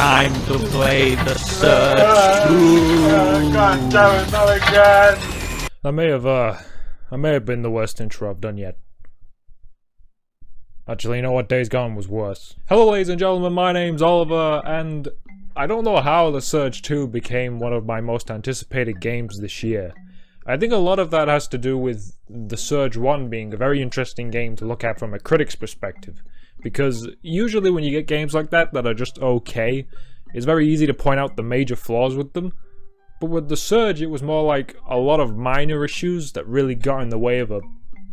time to play the Surge 2. God damn it, not again! I may have been the worst intro I've done yet. Actually, you know what? Days Gone was worse. Hello, ladies and gentlemen, my name's Oliver, and I don't know how the Surge 2 became one of my most anticipated games this year. I think a lot of that has to do with the Surge 1 being a very interesting game to look at from a critic's perspective. Because usually when you get games like that are just okay, it's very easy to point out the major flaws with them. But with the Surge, it was more like a lot of minor issues that really got in the way of a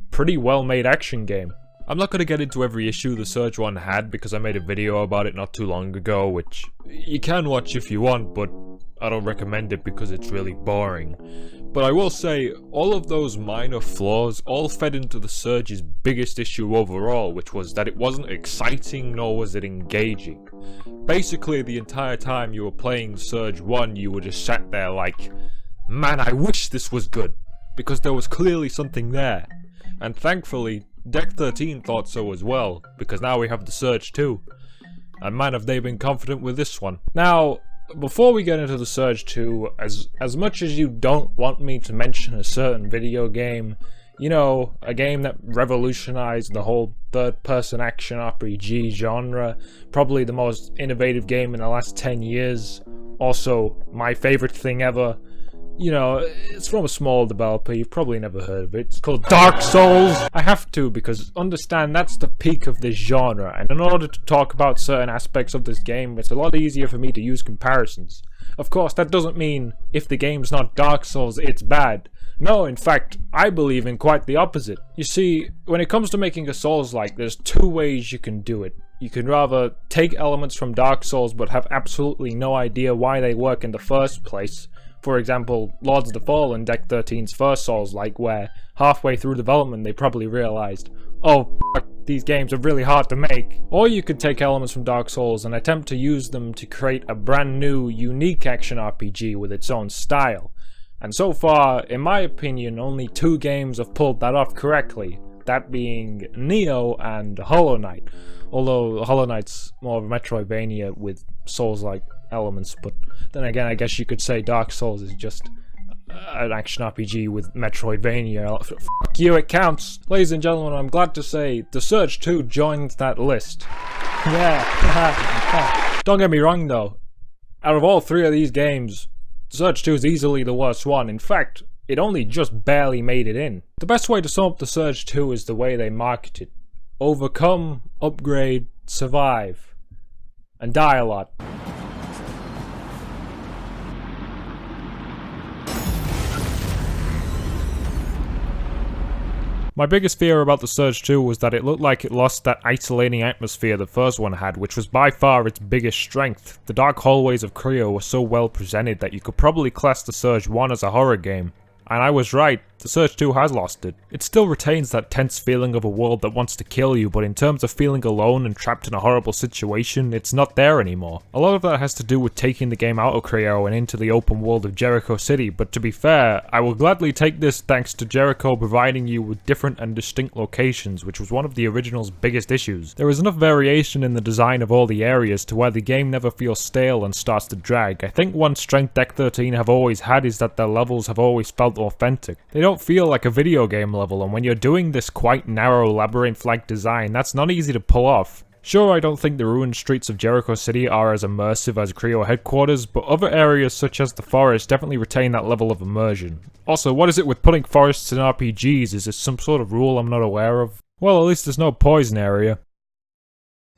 pretty well-made action game. I'm not going to get into every issue the Surge 1 had because I made a video about it not too long ago, which you can watch if you want, but I don't recommend it because it's really boring. But I will say, all of those minor flaws all fed into the Surge's biggest issue overall, which was that it wasn't exciting nor was it engaging. Basically, the entire time you were playing Surge 1, you were just sat there like, man, I wish this was good, because there was clearly something there. And thankfully, Deck 13 thought so as well, because now we have the Surge 2. And man, have they been confident with this one. Now, before we get into the Surge 2, as much as you don't want me to mention a certain video game, you know, a game that revolutionized the whole third-person action RPG genre, probably the most innovative game in the last 10 years, also my favorite thing ever. You know, it's from a small developer, you've probably never heard of it. It's called Dark Souls. I have to, because understand that's the peak of this genre, and in order to talk about certain aspects of this game, it's a lot easier for me to use comparisons. Of course, that doesn't mean if the game's not Dark Souls, it's bad. No, in fact, I believe in quite the opposite. You see, when it comes to making a Souls-like, there's two ways you can do it. You can rather take elements from Dark Souls but have absolutely no idea why they work in the first place. For example, Lords of the Fallen, Deck 13's first Souls-like, where halfway through development they probably realized, oh fuck, these games are really hard to make. Or you could take elements from Dark Souls and attempt to use them to create a brand new, unique action RPG with its own style. And so far, in my opinion, only two games have pulled that off correctly, that being Neo and Hollow Knight. Although Hollow Knight's more of a Metroidvania with Souls-like elements, but then again, I guess you could say Dark Souls is just an action RPG with Metroidvania. Fuck you, it counts! Ladies and gentlemen, I'm glad to say the Surge 2 joins that list. Yeah. Don't get me wrong though, out of all three of these games, Surge 2 is easily the worst one. In fact, it only just barely made it in. The best way to sum up the Surge 2 is the way they market it. Overcome, upgrade, survive, and die a lot. My biggest fear about the Surge 2 was that it looked like it lost that isolating atmosphere the first one had, which was by far its biggest strength. The dark hallways of Creo were so well presented that you could probably class the Surge 1 as a horror game. And I was right, the Surge 2 has lost it. It still retains that tense feeling of a world that wants to kill you, but in terms of feeling alone and trapped in a horrible situation, it's not there anymore. A lot of that has to do with taking the game out of Creo and into the open world of Jericho City, but to be fair, I will gladly take this thanks to Jericho providing you with different and distinct locations, which was one of the original's biggest issues. There is enough variation in the design of all the areas to where the game never feels stale and starts to drag. I think one strength Deck 13 have always had is that their levels have always felt authentic. They don't feel like a video game level, and when you're doing this quite narrow labyrinth-like design, that's not easy to pull off. Sure, I don't think the ruined streets of Jericho City are as immersive as Creo headquarters, but other areas such as the forest definitely retain that level of immersion. Also, what is it with putting forests in RPGs? Is this some sort of rule I'm not aware of? Well, at least there's no poison area.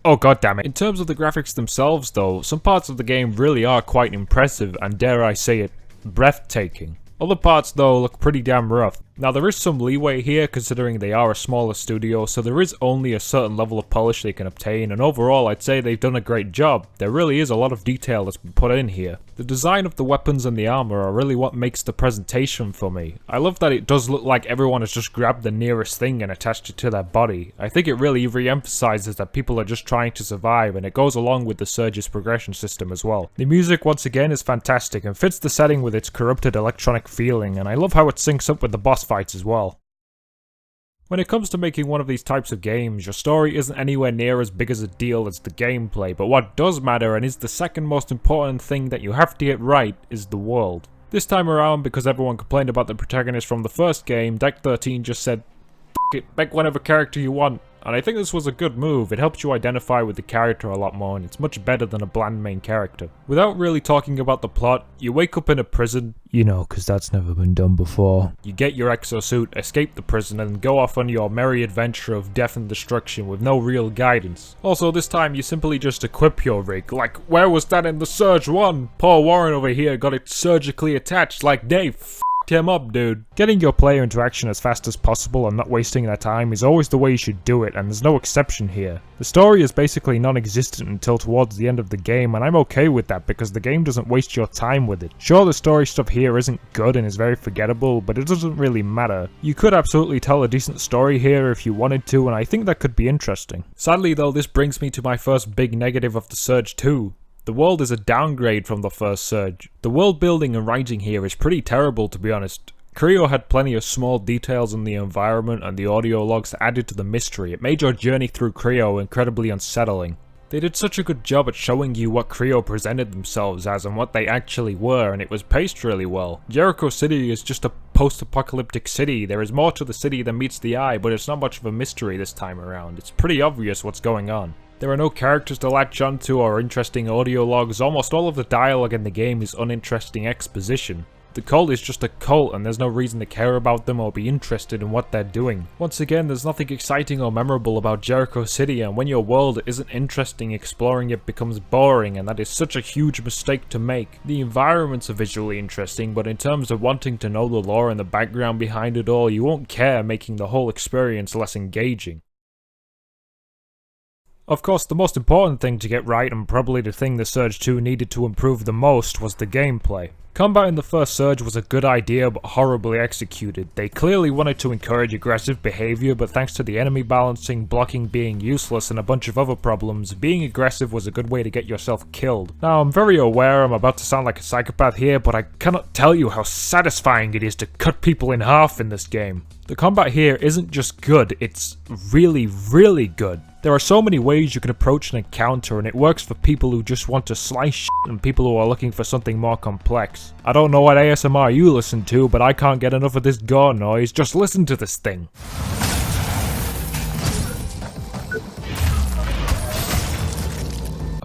Oh goddammit. In terms of the graphics themselves though, some parts of the game really are quite impressive and, dare I say it, breathtaking. Other parts though look pretty damn rough. Now there is some leeway here considering they are a smaller studio, so there is only a certain level of polish they can obtain, and overall I'd say they've done a great job. There really is a lot of detail that's been put in here. The design of the weapons and the armor are really what makes the presentation for me. I love that it does look like everyone has just grabbed the nearest thing and attached it to their body. I think it really re-emphasizes that people are just trying to survive, and it goes along with the Surge's progression system as well. The music once again is fantastic and fits the setting with its corrupted electronic feeling, and I love how it syncs up with the boss fights as well. When it comes to making one of these types of games, your story isn't anywhere near as big as a deal as the gameplay, but what does matter, and is the second most important thing that you have to get right, is the world. This time around, because everyone complained about the protagonist from the first game, Deck 13 just said, "F it, make whatever character you want." And I think this was a good move. It helps you identify with the character a lot more, and it's much better than a bland main character. Without really talking about the plot, you wake up in a prison, you know, cause that's never been done before. You get your exosuit, escape the prison, and go off on your merry adventure of death and destruction with no real guidance. Also, this time you simply just equip your rig, like where was that in the Surge 1? Poor Warren over here got it surgically attached like Dave. Him up, dude. Getting your player into action as fast as possible and not wasting their time is always the way you should do it, and there's no exception here. The story is basically non-existent until towards the end of the game, and I'm okay with that because the game doesn't waste your time with it. Sure, the story stuff here isn't good and is very forgettable, but it doesn't really matter. You could absolutely tell a decent story here if you wanted to, and I think that could be interesting. Sadly though, this brings me to my first big negative of the Surge 2. The world is a downgrade from the first Surge. The world building and writing here is pretty terrible, to be honest. Creo had plenty of small details in the environment, and the audio logs added to the mystery. It made your journey through Creo incredibly unsettling. They did such a good job at showing you what Creo presented themselves as and what they actually were, and it was paced really well. Jericho City is just a post-apocalyptic city. There is more to the city than meets the eye, but it's not much of a mystery this time around. It's pretty obvious what's going on. There are no characters to latch onto or interesting audio logs. Almost all of the dialogue in the game is uninteresting exposition. The cult is just a cult, and there's no reason to care about them or be interested in what they're doing. Once again, there's nothing exciting or memorable about Jericho City, and when your world isn't interesting, exploring it becomes boring, and that is such a huge mistake to make. The environments are visually interesting, but in terms of wanting to know the lore and the background behind it all, you won't care, making the whole experience less engaging. Of course, the most important thing to get right, and probably the thing the Surge 2 needed to improve the most, was the gameplay. Combat in the first Surge was a good idea but horribly executed. They clearly wanted to encourage aggressive behavior, but thanks to the enemy balancing, blocking being useless, and a bunch of other problems, being aggressive was a good way to get yourself killed. Now, I'm very aware I'm about to sound like a psychopath here, but I cannot tell you how satisfying it is to cut people in half in this game. The combat here isn't just good, it's really, really good. There are so many ways you can approach an encounter, and it works for people who just want to slice shit and people who are looking for something more complex. I don't know what ASMR you listen to, but I can't get enough of this gore noise. Just listen to this thing.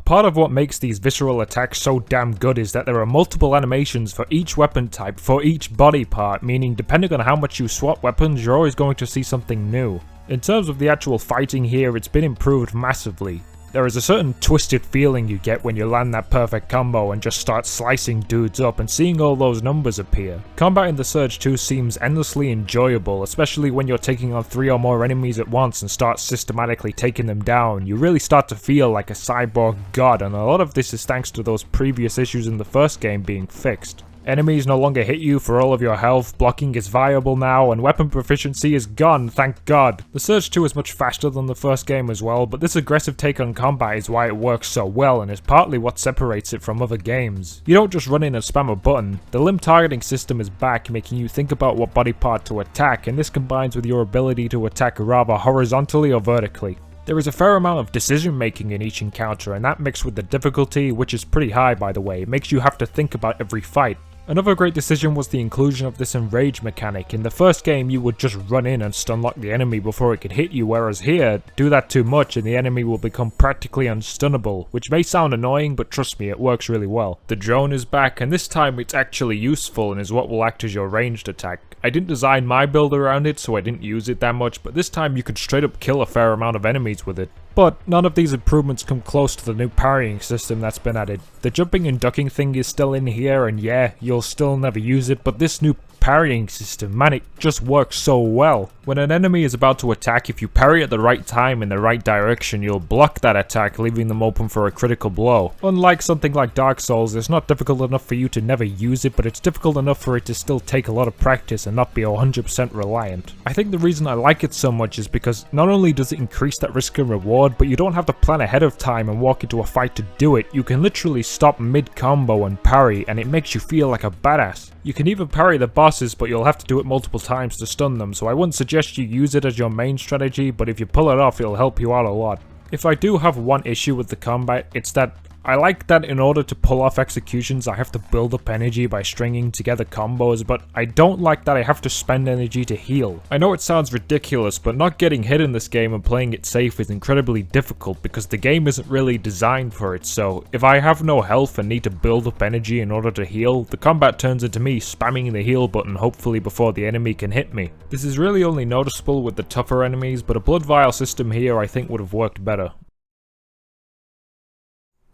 Part of what makes these visceral attacks so damn good is that there are multiple animations for each weapon type, for each body part, meaning depending on how much you swap weapons, you're always going to see something new. In terms of the actual fighting here, it's been improved massively. There is a certain twisted feeling you get when you land that perfect combo and just start slicing dudes up and seeing all those numbers appear. Combat in the Surge 2 seems endlessly enjoyable, especially when you're taking on 3 or more enemies at once and start systematically taking them down. You really start to feel like a cyborg god, and a lot of this is thanks to those previous issues in the first game being fixed. Enemies no longer hit you for all of your health, blocking is viable now, and weapon proficiency is gone, thank god. The Surge 2 is much faster than the first game as well, but this aggressive take on combat is why it works so well, and is partly what separates it from other games. You don't just run in and spam a button. The limb targeting system is back, making you think about what body part to attack, and this combines with your ability to attack rather horizontally or vertically. There is a fair amount of decision making in each encounter, and that mixed with the difficulty, which is pretty high by the way, makes you have to think about every fight. Another great decision was the inclusion of this enrage mechanic. In the first game you would just run in and stunlock the enemy before it could hit you, whereas here, do that too much and the enemy will become practically unstunnable, which may sound annoying but trust me, it works really well. The drone is back, and this time it's actually useful and is what will act as your ranged attack. I didn't design my build around it, so I didn't use it that much, but this time you could straight up kill a fair amount of enemies with it. But none of these improvements come close to the new parrying system that's been added. The jumping and ducking thing is still in here, and yeah, you'll still never use it, but this new parrying system, man, it just works so well. When an enemy is about to attack, if you parry at the right time in the right direction, you'll block that attack, leaving them open for a critical blow. Unlike something like Dark Souls, it's not difficult enough for you to never use it, but it's difficult enough for it to still take a lot of practice and not be 100% reliant. I think the reason I like it so much is because not only does it increase that risk and reward, but you don't have to plan ahead of time and walk into a fight to do it. You can literally stop mid-combo and parry, and it makes you feel like a badass. You can even parry the boss bosses, but you'll have to do it multiple times to stun them, so I wouldn't suggest you use it as your main strategy, but if you pull it off, it'll help you out a lot. If I do have one issue with the combat, it's that I like that in order to pull off executions, I have to build up energy by stringing together combos, but I don't like that I have to spend energy to heal. I know it sounds ridiculous, but not getting hit in this game and playing it safe is incredibly difficult because the game isn't really designed for it, so if I have no health and need to build up energy in order to heal, the combat turns into me spamming the heal button hopefully before the enemy can hit me. This is really only noticeable with the tougher enemies, but a blood vial system here I think would have worked better.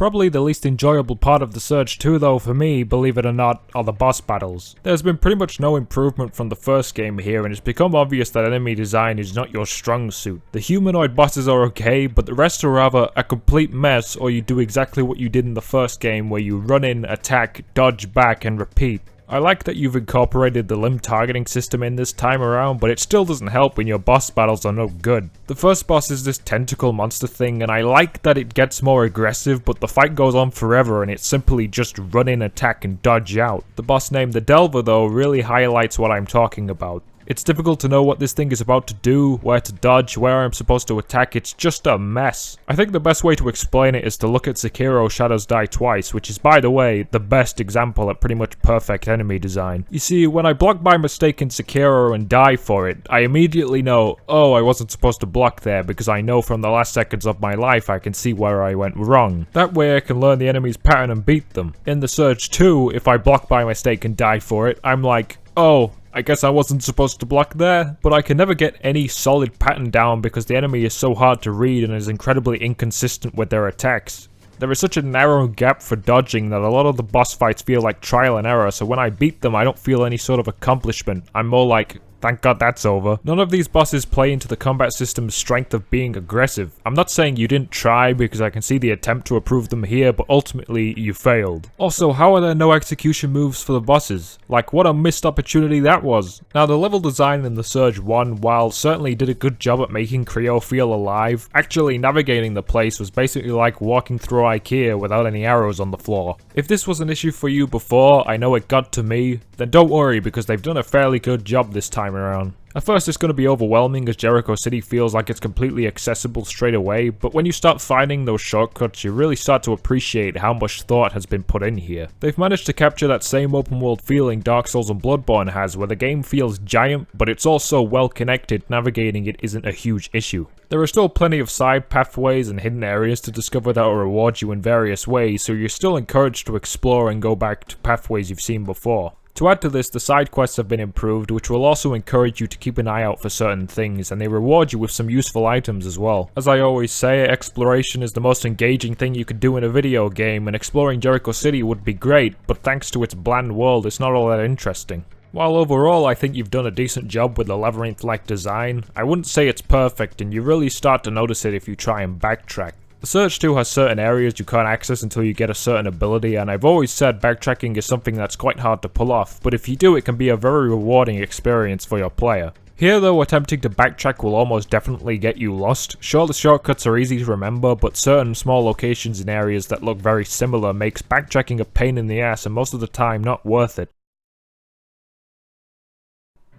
Probably the least enjoyable part of the Surge 2 though for me, believe it or not, are the boss battles. There's been pretty much no improvement from the first game here, and it's become obvious that enemy design is not your strong suit. The humanoid bosses are okay, but the rest are either a complete mess or you do exactly what you did in the first game where you run in, attack, dodge back and repeat. I like that you've incorporated the limb targeting system in this time around, but it still doesn't help when your boss battles are no good. The first boss is this tentacle monster thing, and I like that it gets more aggressive, but the fight goes on forever and it's simply just run in, attack and dodge out. The boss named the Delver though really highlights what I'm talking about. It's difficult to know what this thing is about to do, where to dodge, where I'm supposed to attack, it's just a mess. I think the best way to explain it is to look at Sekiro Shadows Die Twice, which is by the way, the best example at pretty much perfect enemy design. You see, when I block by mistake in Sekiro and die for it, I immediately know, oh I wasn't supposed to block there because I know from the last seconds of my life I can see where I went wrong. That way I can learn the enemy's pattern and beat them. In the Surge 2, if I block by mistake and die for it, I'm like, oh, I guess I wasn't supposed to block there, but I can never get any solid pattern down because the enemy is so hard to read and is incredibly inconsistent with their attacks. There is such a narrow gap for dodging that a lot of the boss fights feel like trial and error, so when I beat them I don't feel any sort of accomplishment. I'm more like, thank God that's over. None of these bosses play into the combat system's strength of being aggressive. I'm not saying you didn't try because I can see the attempt to improve them here, but ultimately you failed. Also, how are there no execution moves for the bosses? Like, what a missed opportunity that was. Now, the level design in the Surge 1, while certainly did a good job at making Creo feel alive, actually navigating the place was basically like walking through IKEA without any arrows on the floor. If this was an issue for you before, I know it got to me, then don't worry because they've done a fairly good job this time around. At first it's going to be overwhelming as Jericho City feels like it's completely accessible straight away, but when you start finding those shortcuts you really start to appreciate how much thought has been put in here. They've managed to capture that same open world feeling Dark Souls and Bloodborne has, where the game feels giant but it's also well connected, navigating it isn't a huge issue. There are still plenty of side pathways and hidden areas to discover that will reward you in various ways, so you're still encouraged to explore and go back to pathways you've seen before. To add to this, the side quests have been improved, which will also encourage you to keep an eye out for certain things, and they reward you with some useful items as well. As I always say, exploration is the most engaging thing you could do in a video game, and exploring Jericho City would be great, but thanks to its bland world, it's not all that interesting. While overall I think you've done a decent job with the labyrinth-like design, I wouldn't say it's perfect, and you really start to notice it if you try and backtrack. The Surge 2 has certain areas you can't access until you get a certain ability, and I've always said backtracking is something that's quite hard to pull off, but if you do it can be a very rewarding experience for your player. Here though, attempting to backtrack will almost definitely get you lost. Sure, the shortcuts are easy to remember, but certain small locations in areas that look very similar makes backtracking a pain in the ass and most of the time not worth it.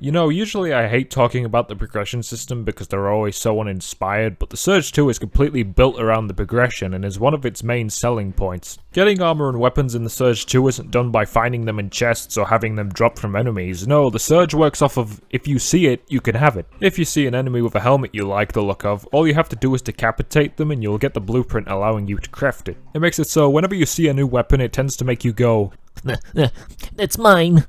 You know, usually I hate talking about the progression system because they're always so uninspired, but the Surge 2 is completely built around the progression and is one of its main selling points. Getting armor and weapons in the Surge 2 isn't done by finding them in chests or having them dropped from enemies. No, the Surge works off of, if you see it, you can have it. If you see an enemy with a helmet you like the look of, all you have to do is decapitate them and you'll get the blueprint allowing you to craft it. It makes it so whenever you see a new weapon, it tends to make you go, That's mine.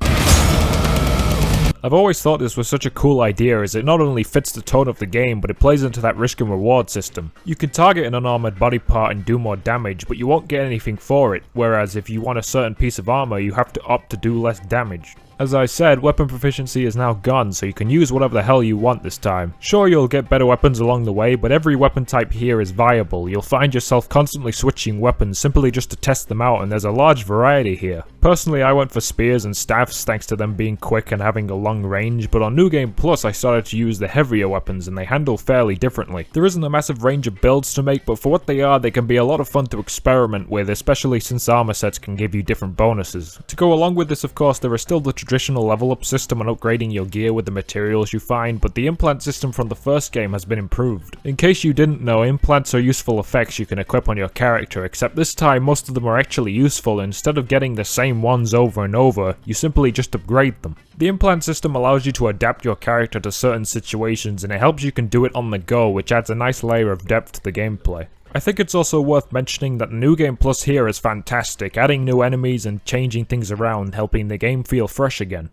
I've always thought this was such a cool idea as it not only fits the tone of the game, but it plays into that risk and reward system. You can target an unarmored body part and do more damage, but you won't get anything for it, whereas if you want a certain piece of armor, you have to opt to do less damage. As I said, weapon proficiency is now gone, so you can use whatever the hell you want this time. Sure, you'll get better weapons along the way, but every weapon type here is viable. You'll find yourself constantly switching weapons simply just to test them out, and there's a large variety here. Personally, I went for spears and staffs thanks to them being quick and having a long range, but on New Game Plus I started to use the heavier weapons and they handle fairly differently. There isn't a massive range of builds to make, but for what they are, they can be a lot of fun to experiment with, especially since armor sets can give you different bonuses. To go along with this, of course, there are still the traditional level up system and upgrading your gear with the materials you find, but the implant system from the first game has been improved. In case you didn't know, implants are useful effects you can equip on your character, except this time most of them are actually useful. Instead of getting the same ones over and over, you simply just upgrade them. The implant system allows you to adapt your character to certain situations, and it helps you can do it on the go, which adds a nice layer of depth to the gameplay. I think it's also worth mentioning that the New Game Plus here is fantastic, adding new enemies and changing things around, helping the game feel fresh again.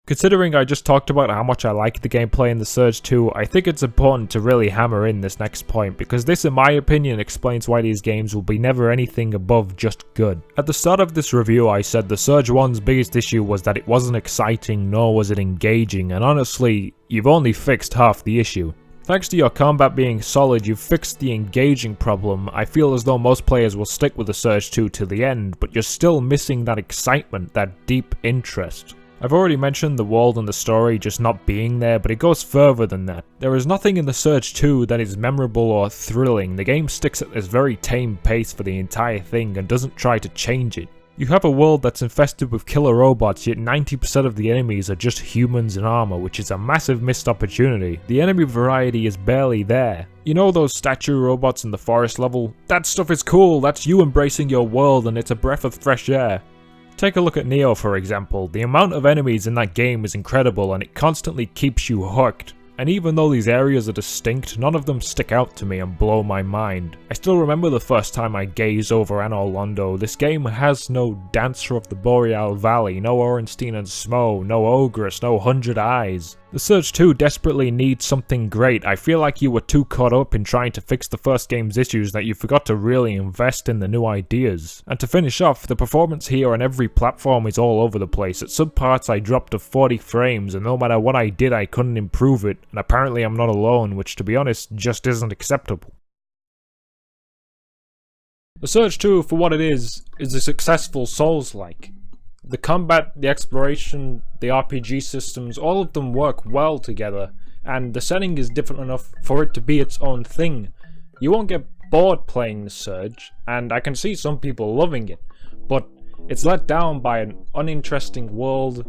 Considering I just talked about how much I like the gameplay in The Surge 2, I think it's important to really hammer in this next point, because this in my opinion explains why these games will be never anything above just good. At the start of this review I said The Surge 1's biggest issue was that it wasn't exciting nor was it engaging, and honestly, you've only fixed half the issue. Thanks to your combat being solid, you've fixed the engaging problem. I feel as though most players will stick with The Surge 2 to the end, but you're still missing that excitement, that deep interest. I've already mentioned the world and the story just not being there, but it goes further than that. There is nothing in The Surge 2 that is memorable or thrilling. The game sticks at this very tame pace for the entire thing and doesn't try to change it. You have a world that's infested with killer robots, yet 90% of the enemies are just humans in armor, which is a massive missed opportunity. The enemy variety is barely there. You know those statue robots in the forest level? That stuff is cool, that's you embracing your world and it's a breath of fresh air. Take a look at Neo for example. The amount of enemies in that game is incredible and it constantly keeps you hooked. And even though these areas are distinct, none of them stick out to me and blow my mind. I still remember the first time I gazed over Anor Londo. This game has no Dancer of the Boreal Valley, no Orenstein and Smo, no Ogress, no 100 Eyes. The Surge 2 desperately needs something great. I feel like you were too caught up in trying to fix the first game's issues that you forgot to really invest in the new ideas. And to finish off, the performance here on every platform is all over the place. At some parts I dropped to 40 frames and no matter what I did I couldn't improve it, and apparently I'm not alone, which to be honest just isn't acceptable. The Surge 2, for what it is a successful Souls-like. The combat, the exploration, the RPG systems, all of them work well together, and the setting is different enough for it to be its own thing. You won't get bored playing The Surge, and I can see some people loving it, but it's let down by an uninteresting world,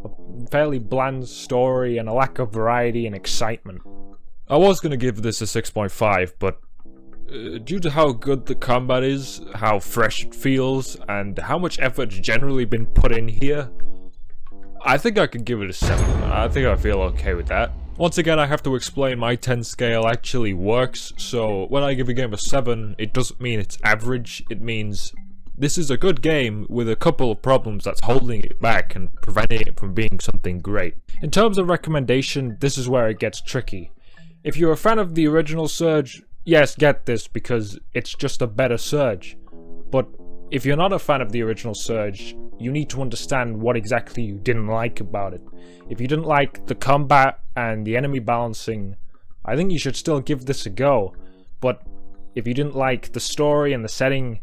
a fairly bland story, and a lack of variety and excitement. I was gonna give this a 6.5, but due to how good the combat is, how fresh it feels, and how much effort's generally been put in here, I think I could give it a 7. I think I feel okay with that. Once again, I have to explain my 10 scale actually works, so when I give a game a 7, it doesn't mean it's average, it means this is a good game with a couple of problems that's holding it back and preventing it from being something great. In terms of recommendation, this is where it gets tricky. If you're a fan of the original Surge, yes, get this because it's just a better Surge. But if you're not a fan of the original Surge, you need to understand what exactly you didn't like about it. If you didn't like the combat and the enemy balancing, I think you should still give this a go. But if you didn't like the story and the setting,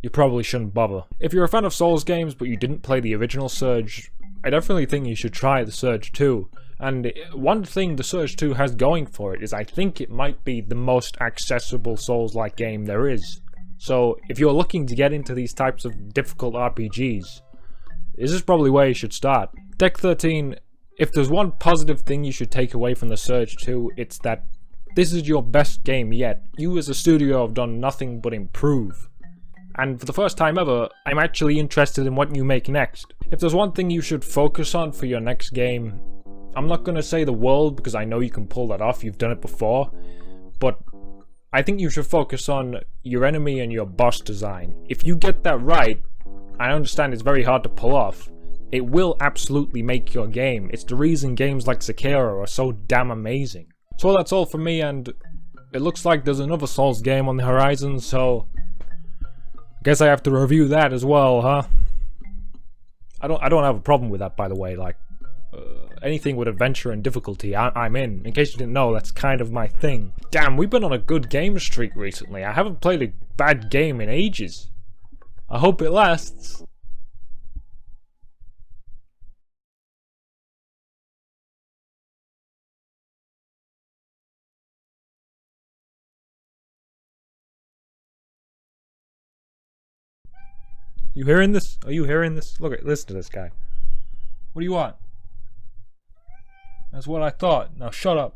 you probably shouldn't bother. If you're a fan of Souls games but you didn't play the original Surge, I definitely think you should try the Surge 2. And one thing the Surge 2 has going for it is I think it might be the most accessible Souls-like game there is. So if you're looking to get into these types of difficult RPGs, this is probably where you should start. Deck 13, if there's one positive thing you should take away from the Surge 2, it's that this is your best game yet. You as a studio have done nothing but improve. And for the first time ever, I'm actually interested in what you make next. If there's one thing you should focus on for your next game, I'm not going to say the world because I know you can pull that off, you've done it before, but I think you should focus on your enemy and your boss design. If you get that right, I understand it's very hard to pull off, it will absolutely make your game. It's the reason games like Sekiro are so damn amazing. So that's all from me, and it looks like there's another Souls game on the horizon, so I guess I have to review that as well, huh? I don't have a problem with that, by the way, like, anything with adventure and difficulty, I'm in. In case you didn't know, that's kind of my thing. Damn, we've been on a good game streak recently. I haven't played a bad game in ages. I hope it lasts. You hearing this? Are you hearing this? Listen to this guy. What do you want? That's what I thought. Now shut up.